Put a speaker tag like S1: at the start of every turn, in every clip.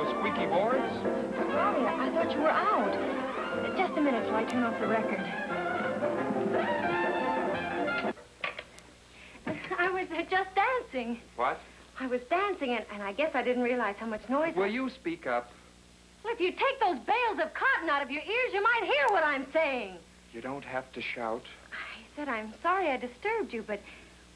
S1: those squeaky boards?
S2: Sorry, I thought you were out. Just a minute till I turn off the record. I was just dancing.
S1: What?
S2: I was dancing, and I guess I didn't realize how much noise...
S1: Will you speak up?
S2: Well, if you take those bales of cotton out of your ears, you might hear what I'm saying.
S1: You don't have to shout.
S2: I said I'm sorry I disturbed you, but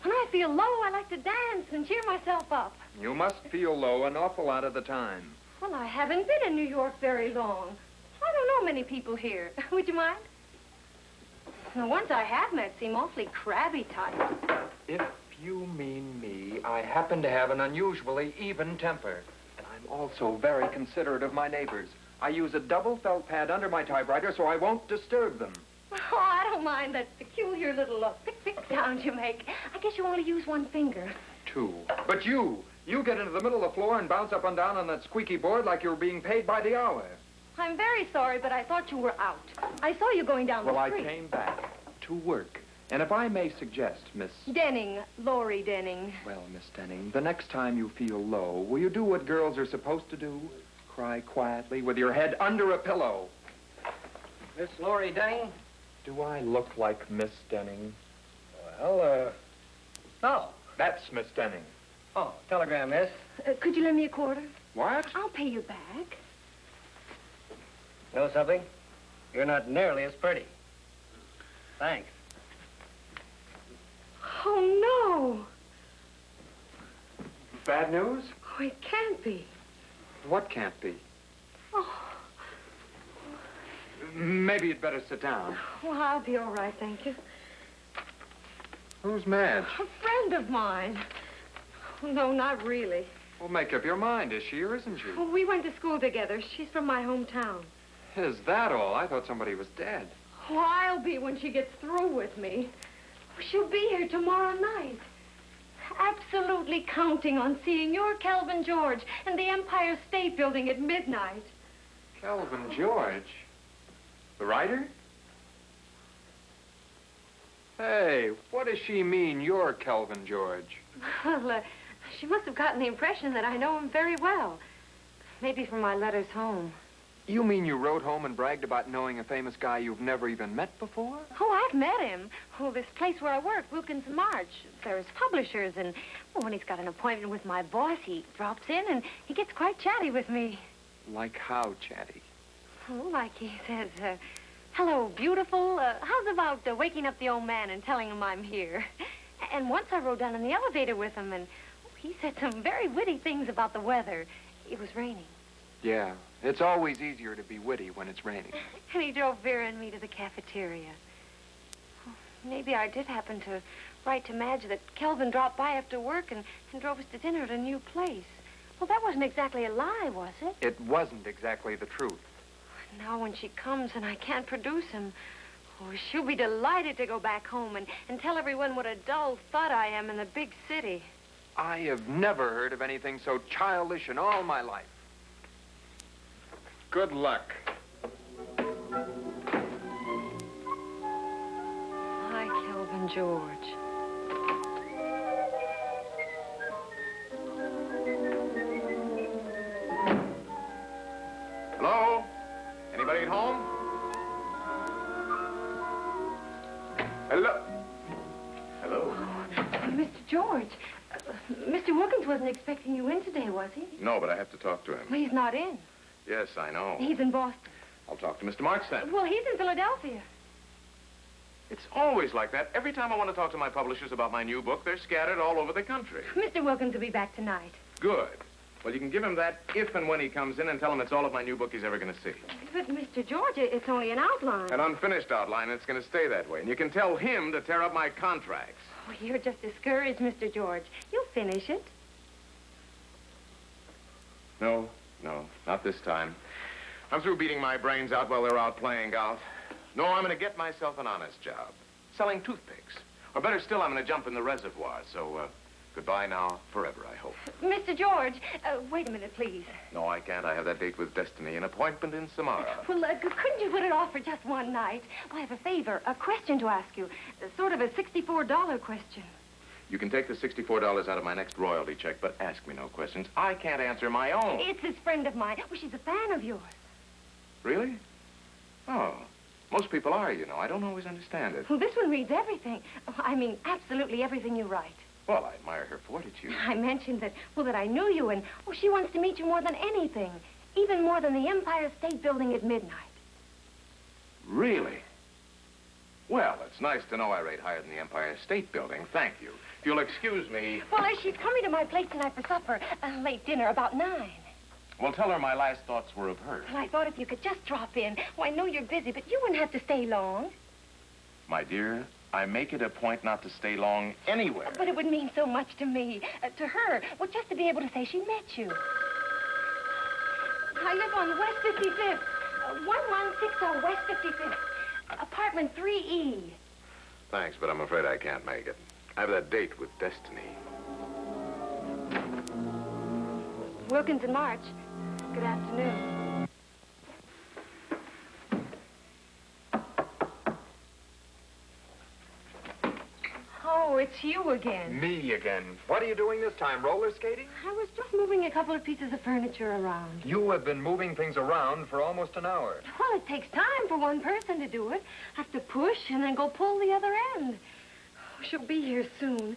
S2: when I feel low, I like to dance and cheer myself up.
S1: You must feel low an awful lot of the time.
S2: Well, I haven't been in New York very long. I don't know many people here. Would you mind? The ones I have met seem awfully crabby types.
S1: If you mean me, I happen to have an unusually even temper. And I'm also very considerate of my neighbors. I use a double felt pad under my typewriter so I won't disturb them.
S2: Oh, I don't mind that peculiar little pick-pick sound you make. I guess you only use one finger.
S1: Two. But you get into the middle of the floor and bounce up and down on that squeaky board like you were being paid by the hour.
S2: I'm very sorry, but I thought you were out. I saw you going down the street.
S1: Well, I came back to work. And if I may suggest, Miss...
S2: Denning, Laurie Denning.
S1: Well, Miss Denning, the next time you feel low, will you do what girls are supposed to do? Cry quietly with your head under a pillow.
S3: Miss Laurie Denning?
S1: Do I look like Miss Denning?
S3: Well, no.
S1: That's Miss Denning.
S3: Oh, telegram, miss.
S2: Could you lend me a quarter?
S1: What?
S2: I'll pay you back.
S3: Know something? You're not nearly as pretty. Thanks.
S2: Oh, no.
S1: Bad news?
S2: Oh, it can't be.
S1: What can't be?
S2: Oh.
S1: Maybe you'd better sit down.
S2: Well, I'll be all right, thank you.
S1: Who's Madge?
S2: A friend of mine. Oh, no, not really.
S1: Well, make up your mind. Is she or isn't she?
S2: Well, we went to school together. She's from my hometown.
S1: Is that all? I thought somebody was dead.
S2: Oh, I'll be when she gets through with me. She'll be here tomorrow night. Absolutely counting on seeing your Calvin George and the Empire State Building at midnight.
S1: Calvin George? The writer? Hey, what does she mean, you're Calvin George?
S2: Well, she must have gotten the impression that I know him very well. Maybe from my letters home.
S1: You mean you wrote home and bragged about knowing a famous guy you've never even met before?
S2: Oh, I've met him. Oh, this place where I work, Wilkins March. There's publishers, and when he's got an appointment with my boss, he drops in and he gets quite chatty with me.
S1: Like how chatty?
S2: Oh, like he says, hello, beautiful. How's about waking up the old man and telling him I'm here? And once I rode down in the elevator with him, and he said some very witty things about the weather. It was raining.
S1: Yeah, it's always easier to be witty when it's raining.
S2: And he drove Vera and me to the cafeteria. Maybe I did happen to write to Madge that Kelvin dropped by after work and drove us to dinner at a new place. Well, that wasn't exactly a lie, was it?
S1: It wasn't exactly the truth.
S2: Now when she comes and I can't produce him, oh, she'll be delighted to go back home and tell everyone what a dull thud I am in the big city.
S1: I have never heard of anything so childish in all my life. Good luck.
S2: Hi, Kelvin George.
S4: Hello? Anybody at home? Hello? Hello?
S2: Mr. George, Mr. Wilkins wasn't expecting you in today, was he?
S4: No, but I have to talk to him.
S2: Well, he's not in.
S4: Yes, I know.
S2: He's in Boston.
S4: I'll talk to Mr. March then.
S2: Well, he's in Philadelphia.
S4: It's always like that. Every time I want to talk to my publishers about my new book, they're scattered all over the country.
S2: Mr. Wilkins will be back tonight.
S4: Good. Well, you can give him that if and when he comes in and tell him it's all of my new book he's ever going to see.
S2: But, Mr. George, it's only an outline.
S4: An unfinished outline, and it's going to stay that way. And you can tell him to tear up my contracts.
S2: Oh, you're just discouraged, Mr. George. You'll finish it.
S4: No, not this time. I'm through beating my brains out while they're out playing golf. No, I'm going to get myself an honest job. Selling toothpicks. Or better still, I'm going to jump in the reservoir. So, goodbye now, forever, I hope.
S2: Mr. George, wait a minute, please.
S4: No, I can't. I have that date with Destiny, an appointment in Samara.
S2: Well, couldn't you put it off for just one night? Well, I have a favor, a question to ask you. Sort of a $64 question.
S4: You can take the $64 out of my next royalty check, but ask me no questions. I can't answer my own.
S2: It's this friend of mine. Well, she's a fan of yours.
S4: Really? Oh, most people are, you know. I don't always understand it.
S2: Well, this one reads everything. Oh, I mean, absolutely everything you write.
S4: Well, I admire her fortitude.
S2: I mentioned that, well, that I knew you, and, oh, she wants to meet you more than anything. Even more than the Empire State Building at midnight.
S4: Really? Well, it's nice to know I rate higher than the Empire State Building. Thank you. If you'll excuse me...
S2: Well, she's coming to my place tonight for supper. Late dinner, about 9.
S4: Well, tell her my last thoughts were of her.
S2: Well, I thought if you could just drop in. Oh, I know you're busy, but you wouldn't have to stay long.
S4: My dear, I make it a point not to stay long anywhere.
S2: But it would mean so much to me. To her. Well, just to be able to say she met you. I live on West 55th. 1160 West 55th. Apartment 3E.
S4: Thanks, but I'm afraid I can't make it. I have that date with Destiny.
S2: Wilkins and March. Good afternoon. Oh, it's you again.
S1: Me again. What are you doing this time, roller skating?
S2: I was just moving a couple of pieces of furniture around.
S1: You have been moving things around for almost an hour.
S2: Well, it takes time for one person to do it. Have to push and then go pull the other end. Oh, she'll be here soon.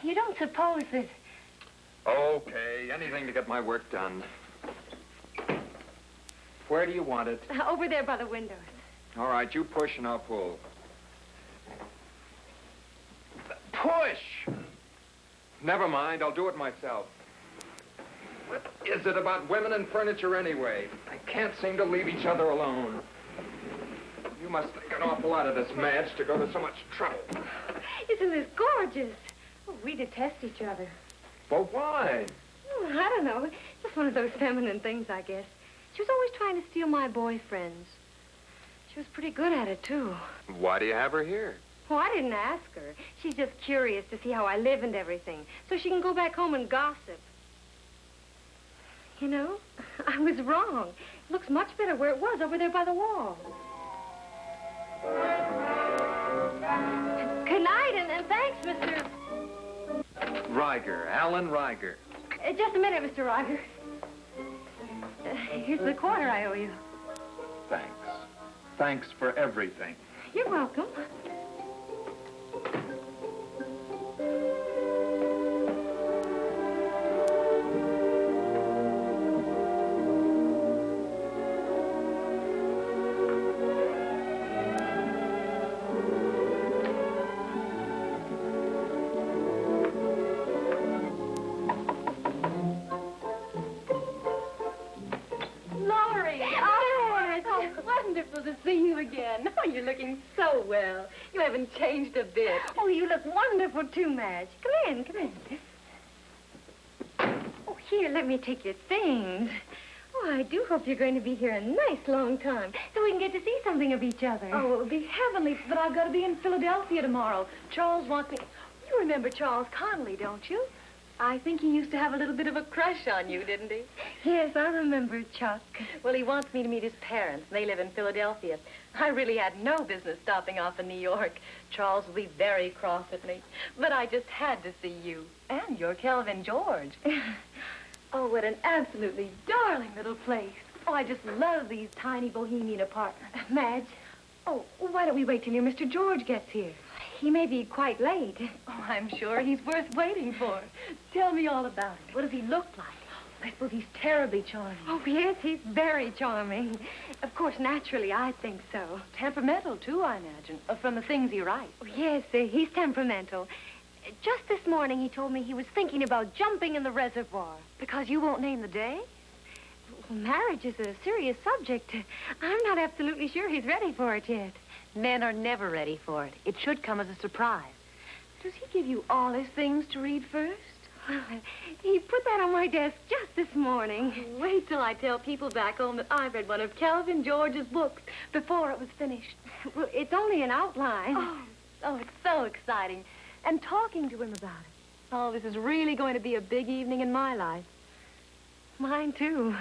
S2: You don't suppose that...
S1: Okay, anything to get my work done. Where do you want it?
S2: Over there by the windows.
S1: All right, you push and I'll pull. Push! Never mind, I'll do it myself. What is it about women and furniture anyway? I can't seem to leave each other alone. You must think an awful lot of this, Madge, to go to so much trouble.
S2: Isn't this gorgeous? Oh, we detest each other.
S1: Well, why?
S2: Oh, I don't know. Just one of those feminine things, I guess. She was always trying to steal my boyfriends. She was pretty good at it, too.
S1: Why do you have her here?
S2: Oh, I didn't ask her. She's just curious to see how I live and everything, so she can go back home and gossip. You know, I was wrong. It looks much better where it was, over there by the wall. Good night, and thanks, Mr...
S1: Reiger, Alan Reiger.
S2: Just a minute, Mr. Reiger. Here's the quarter I owe you.
S1: Thanks. Thanks for everything.
S2: You're welcome.
S5: To see you again. Oh, you're looking so well. You haven't changed a bit.
S2: Oh, you look wonderful, too, Madge. Come in, come in. Oh, here, let me take your things. Oh, I do hope you're going to be here a nice long time, so we can get to see something of each other.
S5: Oh, it'll be heavenly, but I've got to be in Philadelphia tomorrow. Charles wants me... You remember Charles Connolly, don't you? I think he used to have a little bit of a crush on you, didn't he?
S2: Yes, I remember Chuck.
S5: Well, he wants me to meet his parents. They live in Philadelphia. I really had no business stopping off in New York. Charles will be very cross at me. But I just had to see you. And your Kelvin George. Oh, what an absolutely darling little place. Oh, I just love these tiny bohemian apartments.
S2: Madge, oh, why don't we wait till your Mr. George gets here? He may be quite late.
S5: Oh, I'm sure he's worth waiting for. Tell me all about him. What does he look like? I suppose he's terribly charming.
S2: Oh, yes, he's very charming. Of course, naturally, I think so.
S5: Temperamental, too, I imagine, from the things he writes.
S2: Oh, yes, he's temperamental. Just this morning, he told me he was thinking about jumping in the reservoir.
S5: Because you won't name the day?
S2: Well, marriage is a serious subject. I'm not absolutely sure he's ready for it yet.
S5: Men are never ready for it. It should come as a surprise. Does he give you all his things to read first?
S2: Well, he put that on my desk just this morning.
S5: Wait till I tell people back home that I read one of Kelvin George's books before it was finished.
S2: Well, it's only an outline.
S5: Oh, it's so exciting. And talking to him about it. Oh, this is really going to be a big evening in my life.
S2: Mine, too.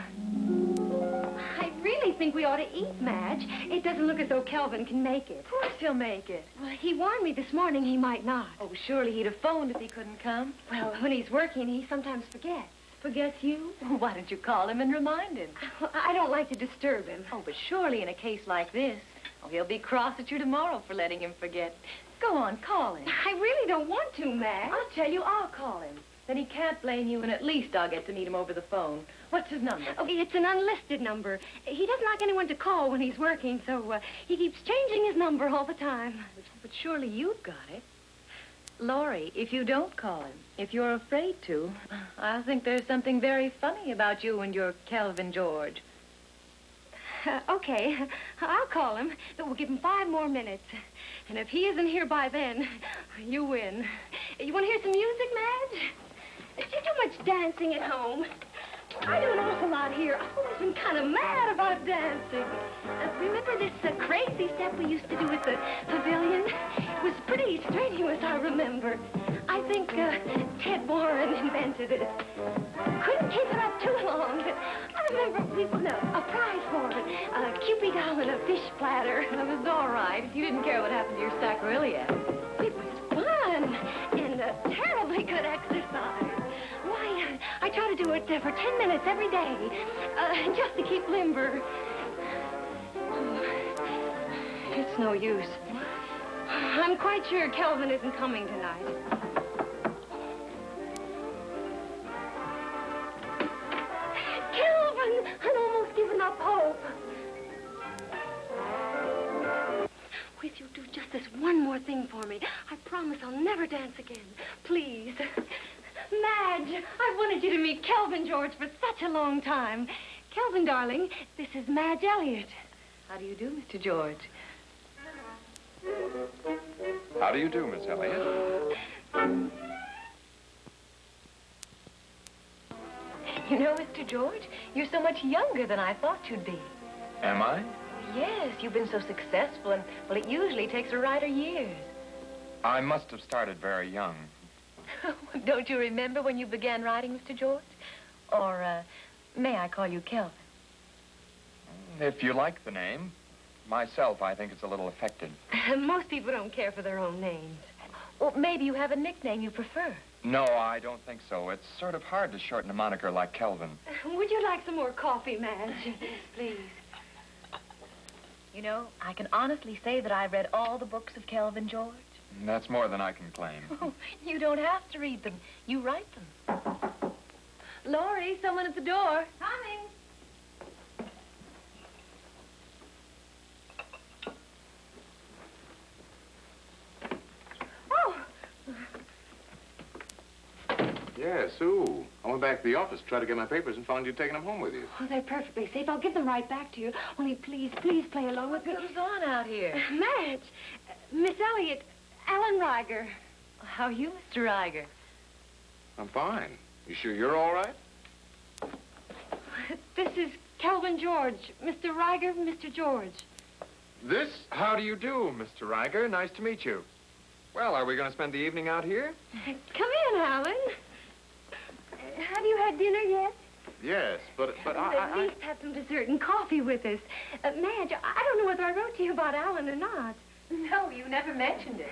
S2: I really think we ought to eat, Madge. It doesn't look as though Kelvin can make it.
S5: Of course he'll make it.
S2: Well, he warned me this morning he might not.
S5: Oh, surely he'd have phoned if he couldn't come.
S2: Well, when he's working, he sometimes forgets.
S5: Forgets you? Well, why don't you call him and remind him?
S2: I don't like to disturb him.
S5: Oh, but surely in a case like this, he'll be cross at you tomorrow for letting him forget. Go on, call him.
S2: I really don't want to, Madge.
S5: I'll tell you, I'll call him. Then he can't blame you, and at least I'll get to meet him over the phone. What's his number?
S2: Oh, it's an unlisted number. He doesn't like anyone to call when he's working, so he keeps changing his number all the time.
S5: But surely you've got it. Laurie, if you don't call him, if you're afraid to, I think there's something very funny about you and your Kelvin George.
S2: Okay, I'll call him, but we'll give him 5 more minutes. And if he isn't here by then, you win. You want to hear some music, Madge? Do you do much dancing at home? I do an awful lot here. I've always been kind of mad about dancing. Remember this crazy step we used to do at the pavilion? It was pretty strenuous, I remember. I think Ted Warren invented it. Couldn't keep it up too long, but I remember we won a prize for it. A Cupid doll and a fish platter.
S5: It was all right if you didn't care what happened to your sacroiliac.
S2: It was fun and terribly good exercise. Why, I try to do it for 10 minutes every day, just to keep limber. Oh, it's no use. I'm quite sure Kelvin isn't coming tonight. Kelvin! I'd almost given up hope. If you'll do just this one more thing for me, I promise I'll never dance again. Please. Madge, I've wanted you to meet Kelvin George for such a long time. Kelvin, darling, this is Madge Elliott.
S5: How do you do, Mr. George?
S1: How do you do, Miss Elliott?
S5: You know, Mr. George, you're so much younger than I thought you'd be.
S1: Am I?
S5: Yes, you've been so successful, and, well, it usually takes a writer years.
S1: I must have started very young.
S5: Don't you remember when you began writing, Mr. George? Or, may I call you Kelvin?
S1: If you like the name. Myself, I think it's a little affected.
S2: Most people don't care for their own names.
S5: Well, maybe you have a nickname you prefer.
S1: No, I don't think so. It's sort of hard to shorten a moniker like Kelvin.
S2: Would you like some more coffee, Madge?
S5: Please. You know, I can honestly say that I've read all the books of Kelvin George.
S1: That's more than I can claim.
S5: Oh, you don't have to read them. You write them. Laurie, someone at the door.
S2: Coming. Oh.
S4: Yes, Sue. I went back to the office to try to get my papers and found you'd taken them home with you.
S2: Oh, they're perfectly safe. I'll give them right back to you. Only please, please play along with me.
S5: What goes on out here?
S2: Madge, Miss Elliott, Alan Reiger.
S5: How are you, Mr. Reiger?
S4: I'm fine. You sure you're all right?
S2: This is Kelvin George. Mr. Reiger, Mr. George.
S1: This? How do you do, Mr. Reiger? Nice to meet you. Well, are we going to spend the evening out here?
S2: Come in, Alan. Have you had dinner yet?
S4: Yes, but
S2: At least have some dessert and coffee with us. Madge, I don't know whether I wrote to you about Alan or not.
S5: No, you never mentioned it.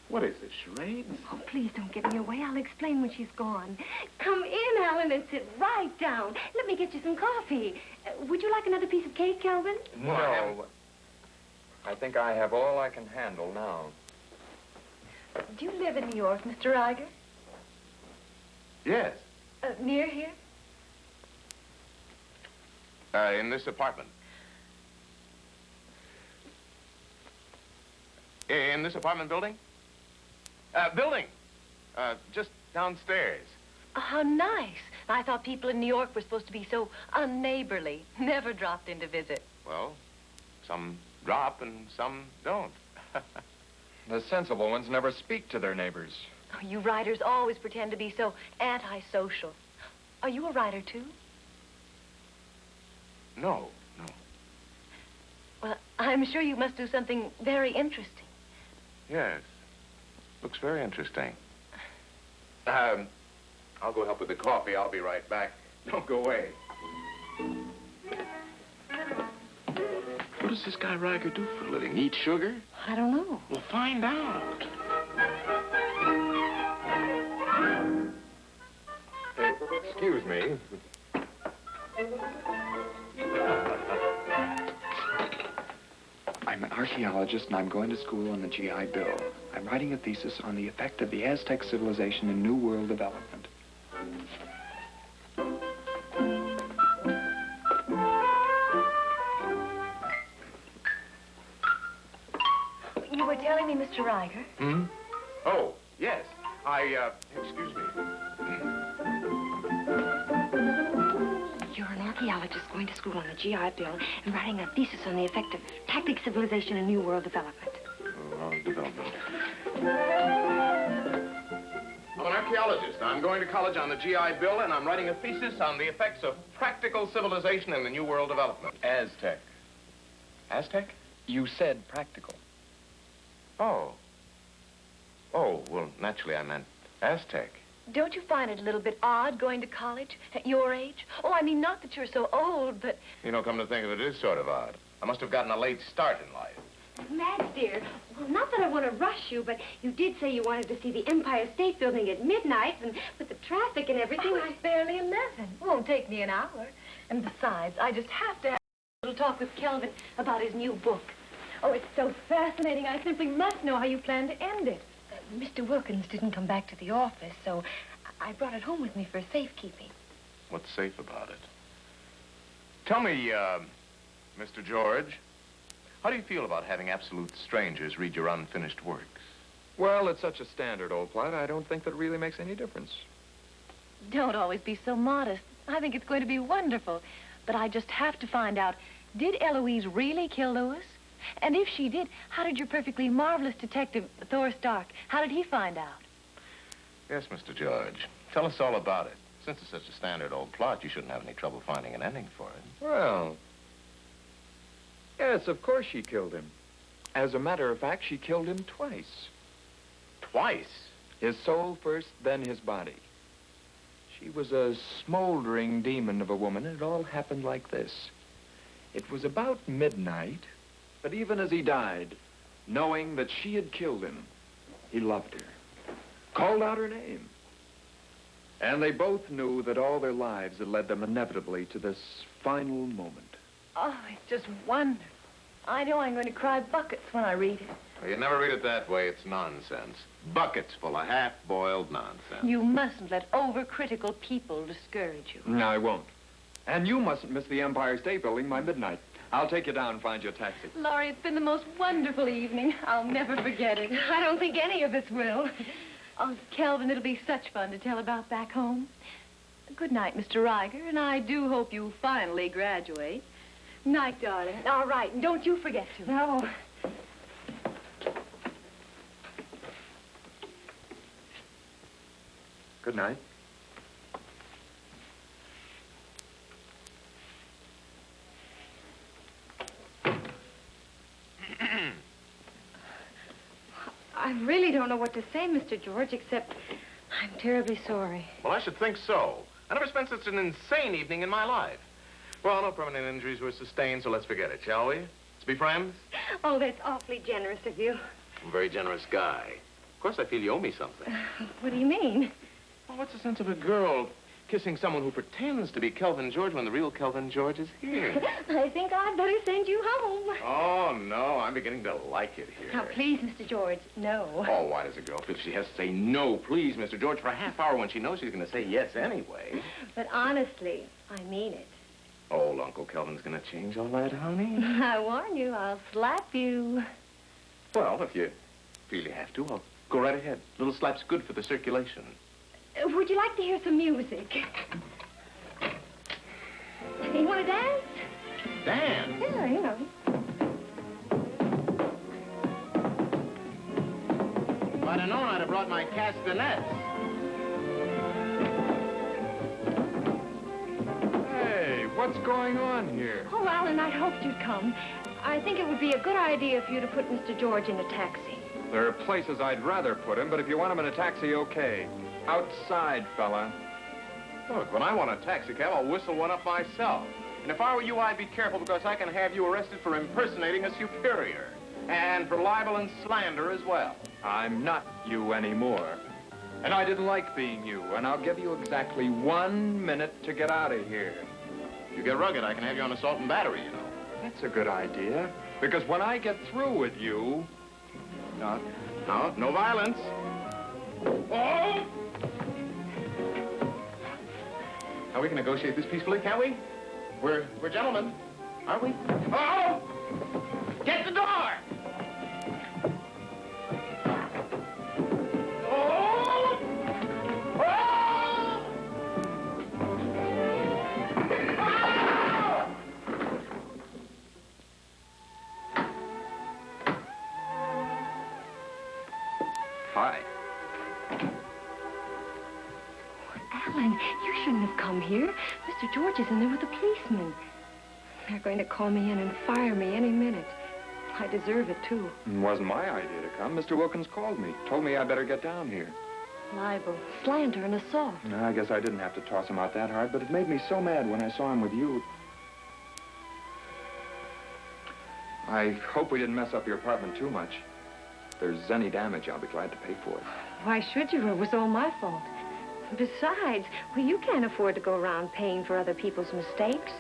S4: What is this, charades?
S2: Oh, please don't get in your way. I'll explain when she's gone. Come in, Alan, and sit right down. Let me get you some coffee. Would you like another piece of cake, Kelvin?
S1: No. I think I have all I can handle now.
S5: Do you live in New York, Mr. Reiger?
S4: Yes.
S5: Near here?
S4: In this apartment. In this apartment building? Building. Just downstairs.
S5: Oh, how nice. I thought people in New York were supposed to be so unneighborly. Never dropped in to visit.
S4: Well, some drop and some don't.
S1: The sensible ones never speak to their neighbors.
S5: Oh, you writers always pretend to be so antisocial. Are you a writer, too?
S4: No.
S5: Well, I'm sure you must do something very interesting.
S4: Yes. Looks very interesting. I'll go help with the coffee. I'll be right back. Don't go away. does this guy Riker do for a living? Eat sugar?
S2: I don't know.
S4: We'll find out. Excuse me.
S1: I'm an archaeologist, and I'm going to school on the GI Bill. I'm writing a thesis on the effect of the Aztec civilization in New World development.
S5: You were telling me, Mr. Riker.
S4: Hmm? Oh, yes. Excuse me.
S2: You're an archaeologist going to school on the GI Bill and writing a thesis on the effect of tactic civilization in New World development.
S4: Development. I'm an archaeologist. I'm going to college on the GI Bill, and I'm writing a thesis on the effects of practical civilization in the New World development. Aztec. Aztec?
S1: You said practical.
S4: Oh. Oh, well, naturally I meant Aztec.
S5: Don't you find it a little bit odd going to college at your age? Oh, I mean, not that you're so old, but...
S4: You know, come to think of it, it is sort of odd. I must have gotten a late start in life.
S2: Max, dear, well, not that I want to rush you, but you did say you wanted to see the Empire State Building at midnight, and with the traffic and everything,
S5: Oh, it's barely 11. Won't take me an hour. And besides, I just have to have a little talk with Kelvin about his new book. Oh, it's so fascinating. I simply must know how you plan to end it. Mr. Wilkins didn't come back to the office, so I brought it home with me for safekeeping.
S4: What's safe about it? Tell me, Mr. George, how do you feel about having absolute strangers read your unfinished works?
S1: Well, it's such a standard old plot, I don't think that really makes any difference.
S5: Don't always be so modest. I think it's going to be wonderful. But I just have to find out, did Eloise really kill Louis? And if she did, how did your perfectly marvelous detective, Thor Stark, how did he find out?
S4: Yes, Mr. George. Tell us all about it. Since it's such a standard old plot, you shouldn't have any trouble finding an ending for it.
S1: Well, yes, of course she killed him. As a matter of fact, she killed him twice.
S4: Twice?
S1: His soul first, then his body. She was a smoldering demon of a woman, and it all happened like this. It was about midnight, but even as he died, knowing that she had killed him, he loved her, called out her name. And they both knew that all their lives had led them inevitably to this final moment.
S5: Oh, it's just wonderful. I know I'm going to cry buckets when I read it.
S4: Well, you never read it that way. It's nonsense. Buckets full of half-boiled nonsense.
S5: You mustn't let overcritical people discourage you.
S1: No, I won't. And you mustn't miss the Empire State Building by midnight. I'll take you down and find you a taxi.
S5: Laurie, it's been the most wonderful evening. I'll never forget it.
S2: I don't think any of us will.
S5: Oh, Kelvin, it'll be such fun to tell about back home. Good night, Mr. Riker, and I do hope you finally graduate. Night, darling. All right, and don't you forget to.
S2: No.
S1: Good night.
S2: I really don't know what to say, Mr. George, except I'm terribly sorry.
S4: Well, I should think so. I never spent such an insane evening in my life. Well, no permanent injuries were sustained, so let's forget it, shall we? Let's be friends?
S2: Oh, that's awfully generous of you.
S4: I'm a very generous guy. Of course, I feel you owe me something.
S2: What do you mean?
S4: Well, what's the sense of a girl kissing someone who pretends to be Kelvin George when the real Kelvin George is here?
S2: I think I'd better send you home.
S4: Oh, no, I'm beginning to like it here.
S2: Now, please, Mr. George, no.
S4: Oh, why does a girl feel she has to say no, please, Mr. George, for a half hour when she knows she's going to say yes anyway?
S2: But honestly, I mean it.
S4: Old Uncle Kelvin's going to change all that, honey?
S2: I warn you, I'll slap you.
S4: Well, if you feel you have to, I'll go right ahead. Little slap's good for the circulation.
S2: Would you like to hear some music? You want to dance?
S4: Dance?
S2: Yeah, you know.
S4: If I'd have known, I'd have brought my castanets.
S1: Hey, what's going on here?
S2: Oh, Alan, I hoped you'd come. I think it would be a good idea for you to put Mr. George in a taxi.
S1: There are places I'd rather put him, but if you want him in a taxi, okay. Outside, fella.
S4: Look, when I want a taxi cab, I'll whistle one up myself. And if I were you, I'd be careful because I can have you arrested for impersonating a superior. And for libel and slander as well.
S1: I'm not you anymore. And I didn't like being you, and I'll give you exactly 1 minute to get out of here.
S4: If you get rugged, I can have you on assault and battery, you know.
S1: That's a good idea, because when I get through with you...
S4: No violence. Oh! Now, we can negotiate this peacefully, can't we? We're gentlemen, aren't we? Oh! Get the door! Oh! Oh! Oh!
S1: Hi.
S2: Alan, you shouldn't have come here. Mr. George is in there with the policeman. They're going to call me in and fire me any minute. I deserve it, too.
S1: It wasn't my idea to come. Mr. Wilkins called me. Told me I better get down here.
S2: Libel, slander, and assault.
S1: I guess I didn't have to toss him out that hard, but it made me so mad when I saw him with you. I hope we didn't mess up your apartment too much. If there's any damage, I'll be glad to pay for it.
S2: Why should you? It was all my fault. Besides, well, you can't afford to go around paying for other people's mistakes.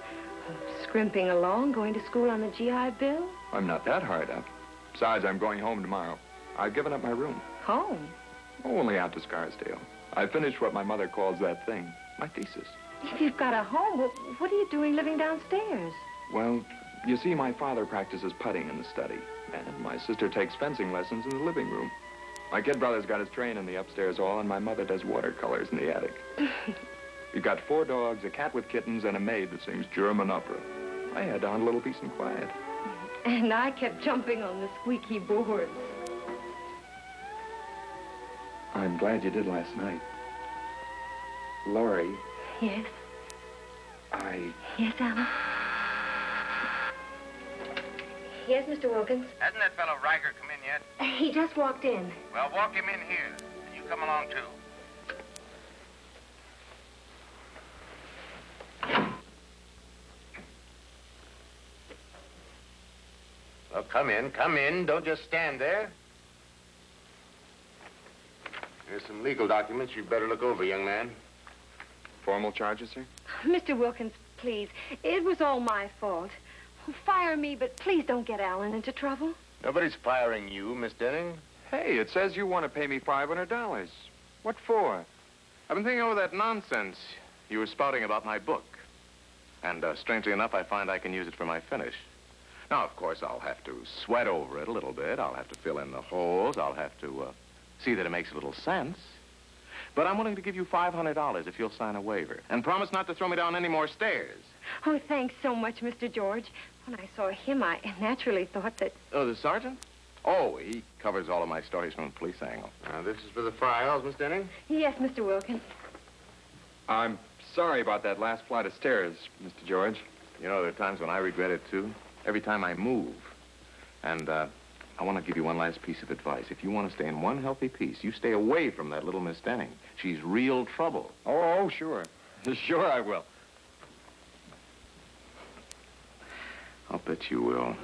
S2: Scrimping along, going to school on the GI Bill.
S1: I'm not that hard up. Besides, I'm going home tomorrow. I've given up my room.
S2: Home?
S1: Oh, only out to Scarsdale. I finished what my mother calls that thing, my thesis.
S2: If you've got a home, well, what are you doing living downstairs?
S1: Well, you see, my father practices putting in the study, and my sister takes fencing lessons in the living room. My kid brother's got his train in the upstairs hall, and my mother does watercolors in the attic. We've got 4 dogs, a cat with kittens, and a maid that sings German opera. I had to hunt a little peace and quiet.
S2: And I kept jumping on the squeaky boards.
S1: I'm glad you did last night. Laurie.
S2: Yes? Yes, Alan? Yes, Mr. Wilkins?
S6: Hasn't that fellow Riker come in yet?
S2: He just walked in.
S6: Well, walk him in here. And you come along, too. Well, come in, come in. Don't just stand there. Here's some legal documents you'd better look over, young man.
S1: Formal charges, sir?
S2: Mr. Wilkins, please. It was all my fault. Fire me, but please don't get Alan into trouble.
S6: Nobody's firing you, Miss Denning.
S1: Hey, it says you want to pay me $500. What for?
S4: I've been thinking over that nonsense you were spouting about my book. And strangely enough, I find I can use it for my finish. Now, of course, I'll have to sweat over it a little bit. I'll have to fill in the holes. I'll have to see that it makes a little sense. But I'm willing to give you $500 if you'll sign a waiver. And promise not to throw me down any more stairs.
S2: Oh, thanks so much, Mr. George. When I saw him, I naturally thought that...
S4: Oh, the sergeant? Oh, he covers all of my stories from the police angle.
S6: Now, this is for the files, Miss Denning.
S2: Yes, Mr. Wilkins.
S1: I'm sorry about that last flight of stairs, Mr. George.
S4: You know, there are times when I regret it, too. Every time I move. And, I want to give you one last piece of advice. If you want to stay in one healthy piece, you stay away from that little Miss Denning. She's real trouble.
S1: Oh, sure. Sure I will.
S4: I'll bet you will.